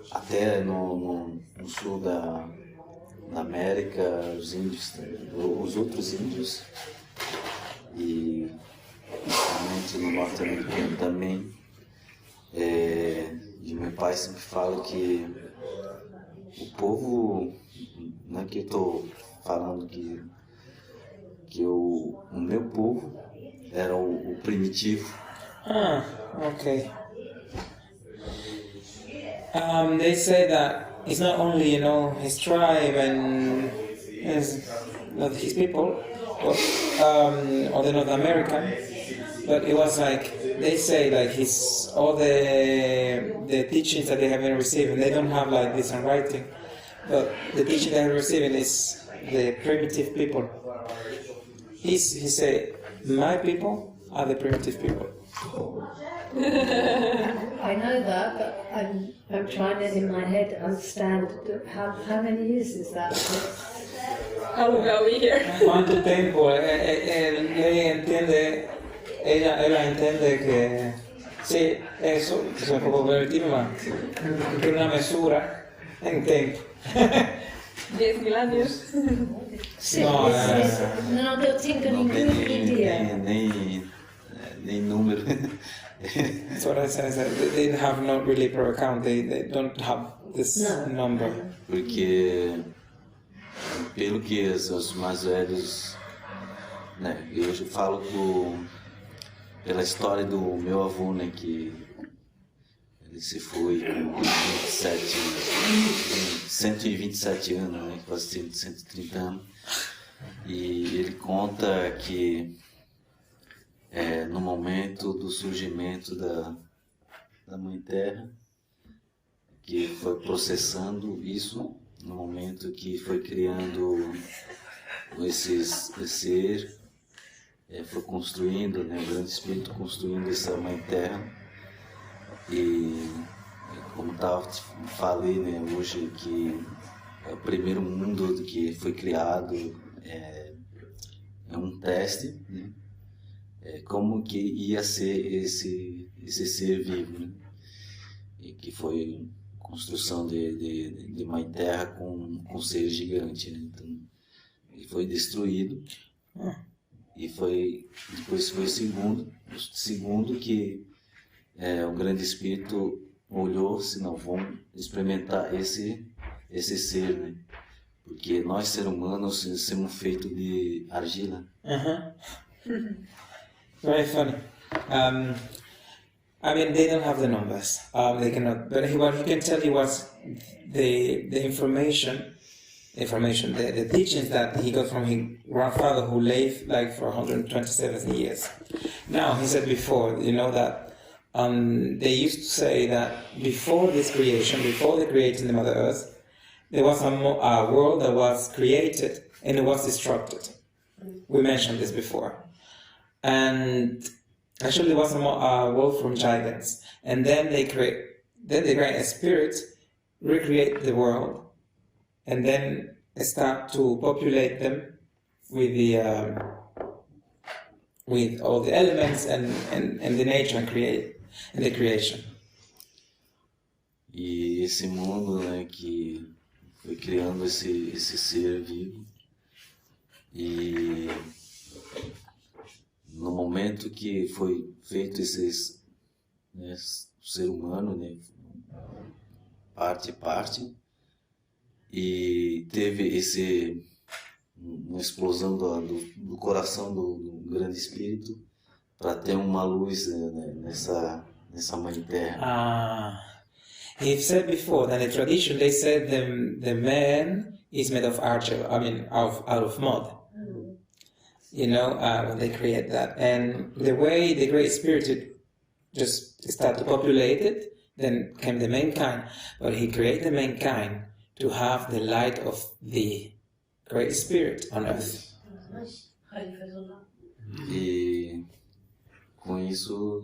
até no sul da América, os índios, os outros índios, e principalmente no norte-americano também. E meu pai sempre fala que o povo, não é que eu estou falando que o meu povo era o primitivo. Okay. They say that it's not only, his tribe and not his people, but, or the North American, but it was like, they say like all the teachings that they have been receiving, they don't have like this in writing, but the teaching they have receiving is the primitive people. He said, my people are the primitive people. I know that, but I'm trying it in my head to understand how many years is that? How long are we here? ¿Cuánto tiempo? Ella entiende que sí, eso es un poco pervertido, ma che una misura in tempo. 10.000 años. Sì, No, non tengo ninguna idea. Nem número. So that's they have not really proper count. They don't have this number. Porque, pelo que os mais velhos, né, eu falo pela história do meu avô, né, que ele se foi com 127 anos, né, quase 130 anos, e ele conta que no momento do surgimento da Mãe Terra, que foi processando isso, no momento que foi criando esse ser, foi construindo, né, o Grande Espírito construindo essa Mãe Terra, e como falei, né, hoje, que o primeiro mundo que foi criado é um teste, né? Como que ia ser esse ser vivo, né? E que foi construção de Mãe Terra com ser gigante, né? Então, ele foi destruído, e depois foi o segundo que o Grande Espírito olhou, se não, vão experimentar esse ser, né? Porque nós, seres humanos, somos feitos de argila. Very funny. I mean, they don't have the numbers. They cannot. But what he can tell you was the information, the teachings that he got from his grandfather, who lived like for 127 years. Now, he said before, that they used to say that before this creation, before they created the Mother Earth, there was a world that was created and it was destructed. We mentioned this before. And actually there was a world from giants. And then they create a spirit, recreate the world, and then start to populate them with with all the elements and the nature and the creation. E esse mundo, né, que foi criando esse ser vivo, e no momento que foi feito o ser humano, né, parte, e teve uma explosão do coração do Grande Espírito para ter uma luz, né, nessa Mãe Terra. He said before that in the tradition they said the man is made of argil, out of mud. When they create that. And the way the Great Spirit just started to populate it, then came the mankind. But he created mankind to have the light of the Great Spirit on earth. E com isso,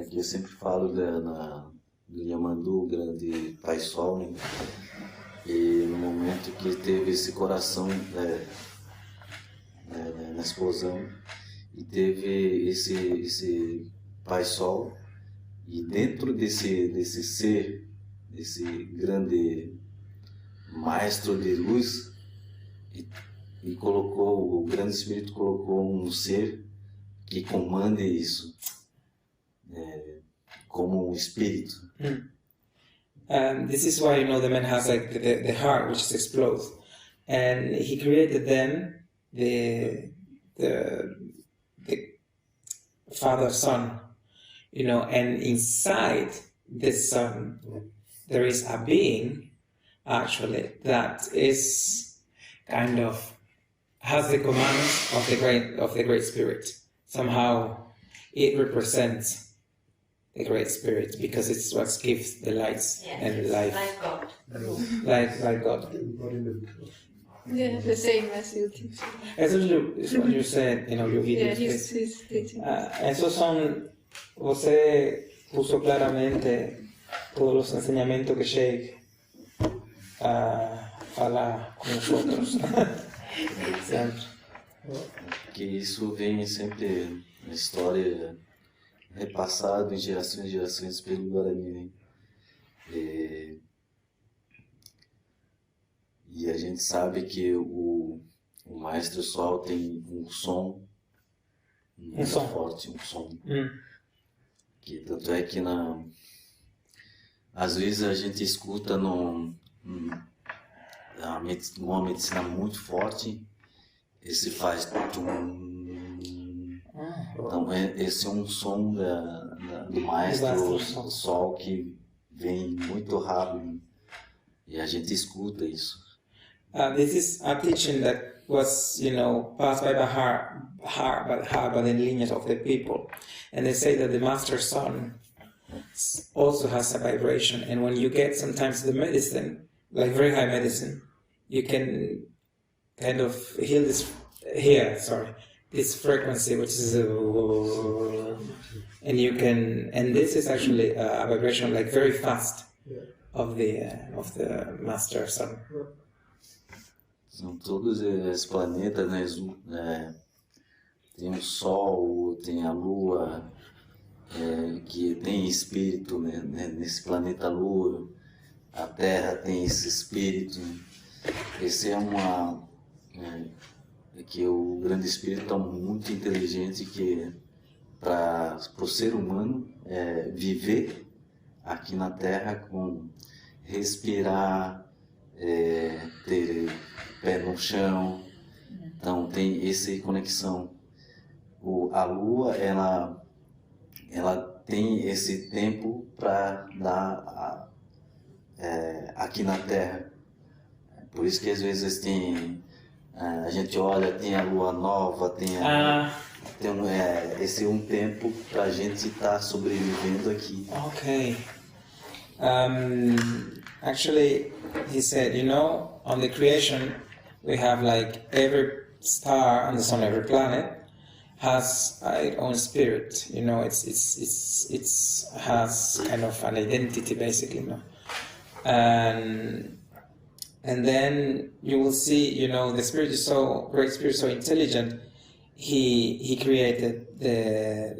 que eu sempre falo do Yamandu, o grande Pai Sol, né? E no momento que teve esse coração na explosão, e teve esse Pai Sol, e dentro desse ser, esse grande maestro de luz e colocou, o grande espírito colocou um ser que comande isso, como um espírito. This is why, the man has like the heart which explodes, and he created then the father son, and inside the son there is a being actually that is kind of has the commands of the great spirit. Somehow it represents the great spirit because it's what gives the lights and life. Like God. Like God. Yeah, the same as you teach. Eso es what you said in your Yeah, videos. he's teaching. Esos son, você puso claramente todos los enseñamientos que Sheikh fala com nosotros. Sempre. Que isso vem sempre na história repassado em gerações pelo Guarani, né? E a gente sabe que o Maestro Sol tem um som muito forte, um som. Que tanto é que às vezes a gente escuta numa medicina muito forte, esse faz então esse é um som do Maestro Sol que vem muito rápido e a gente escuta isso. This is a teaching that was, passed by the heart by the lineage of the people. And they say that the Master Son also has a vibration. And when you get sometimes the medicine, like very high medicine, you can kind of heal this frequency, which is and this is actually a vibration like very fast of the Master Son. São todos esses planetas, né? Tem o Sol, tem a Lua, que tem espírito, né? Nesse planeta Lua. A Terra tem esse espírito. Esse é que o grande espírito é muito inteligente que para o ser humano viver aqui na Terra com respirar, ter pé no chão, então tem essa conexão. A Lua ela tem esse tempo para dar aqui na Terra, por isso que às vezes a gente olha, tem a Lua nova, esse é um tempo para a gente estar sobrevivendo aqui. Okay. Actually, he said, on the creation, we have like every star on the sun, every planet has its own spirit. It's has kind of an identity basically, and then you will see, the spirit is great spirit, so intelligent. He created the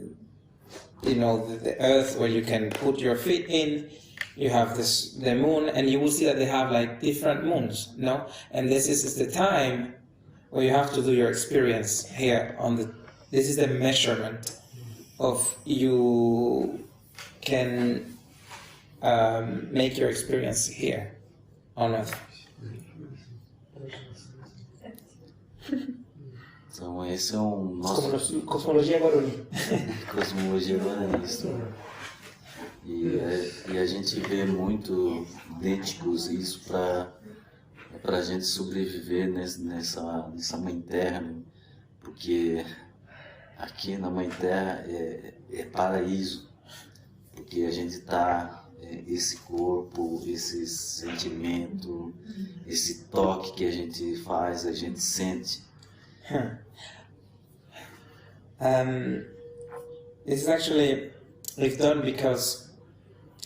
earth where you can put your feet in. You have the moon, and you will see that they have like different moons, and this is the time where you have to do your experience here this is the measurement of you can make your experience here on earth. Então esse é nosso Cosmologia Guarani. Cosmologia Guarani. E a gente vê muito idênticos isso para a gente sobreviver nessa Mãe Terra, né? Porque aqui na Mãe Terra é paraíso, porque a gente está esse corpo, esse sentimento, esse toque que a gente faz, a gente sente. This is actually we've done because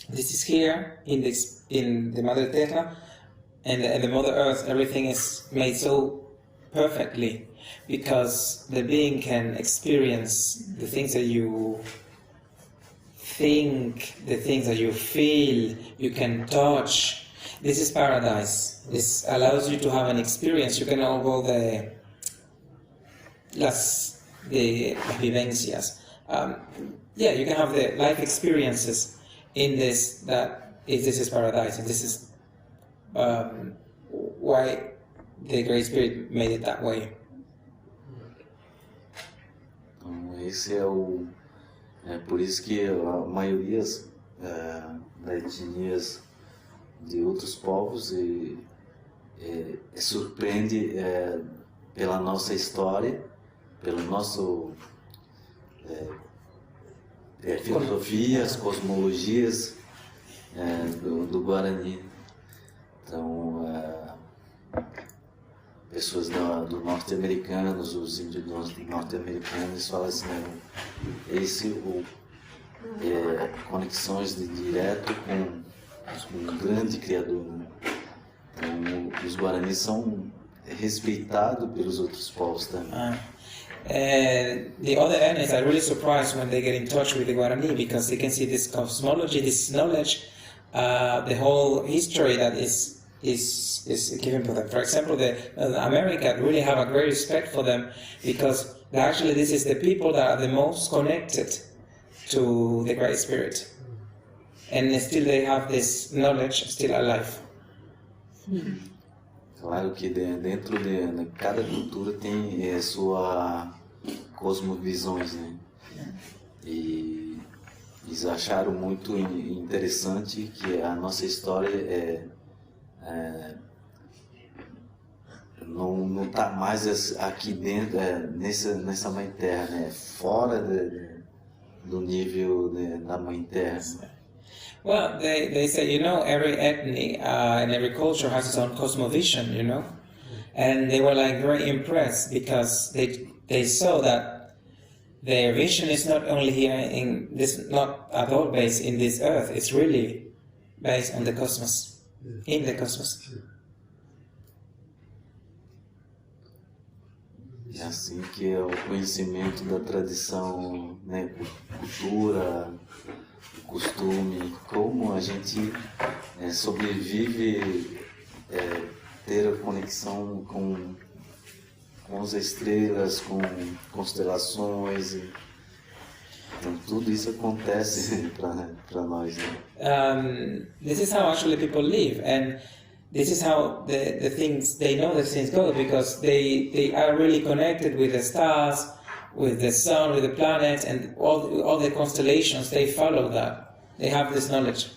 this is here in the Mother Terra and the Mother Earth. Everything is made so perfectly because the being can experience the things that you think, the things that you feel, you can touch. This is paradise. This allows you to have an experience. You can all go las vivencias. You can have the life experiences in this. This is paradise, and this is why the Great Spirit made it that way. Então, esse é por isso que a maioria das etnias de outros povos surpreende pela nossa história, pelo nosso filosofias, cosmologias do Guarani. Então, pessoas do norte-americanos, os índios norte-americanos falam assim, conexões direto com um grande criador. Né? Então, os Guaranis são respeitados pelos outros povos também. The other ethnies are really surprised when they get in touch with the Guarani because they can see this cosmology, this knowledge, the whole history that is given for them. For example, America really have a great respect for them because actually this is the people that are the most connected to the Great Spirit. And still they have this knowledge still alive. Claro que dentro de cada cultura tem sua cosmovisões, né? E eles acharam muito interessante que a nossa história não está mais aqui dentro, nessa Mãe Terra, né? Fora do nível da Mãe Terra. Well, they say, every ethnic and every culture has its own cosmovision, and they were like very impressed because they saw that their vision is not only here in this, not at all based in this earth, it's really based on the cosmos, in the cosmos. É assim que é o conhecimento da tradição, né, cultura, costume, como a gente sobrevive, ter a conexão com as estrelas, com constelações. Então, tudo isso acontece para nós. Né? This is how actually people live, and this is how the things, they know the things go, because they are really connected with the stars, with the sun, with the planets, and all the constellations. They follow that. They have this knowledge.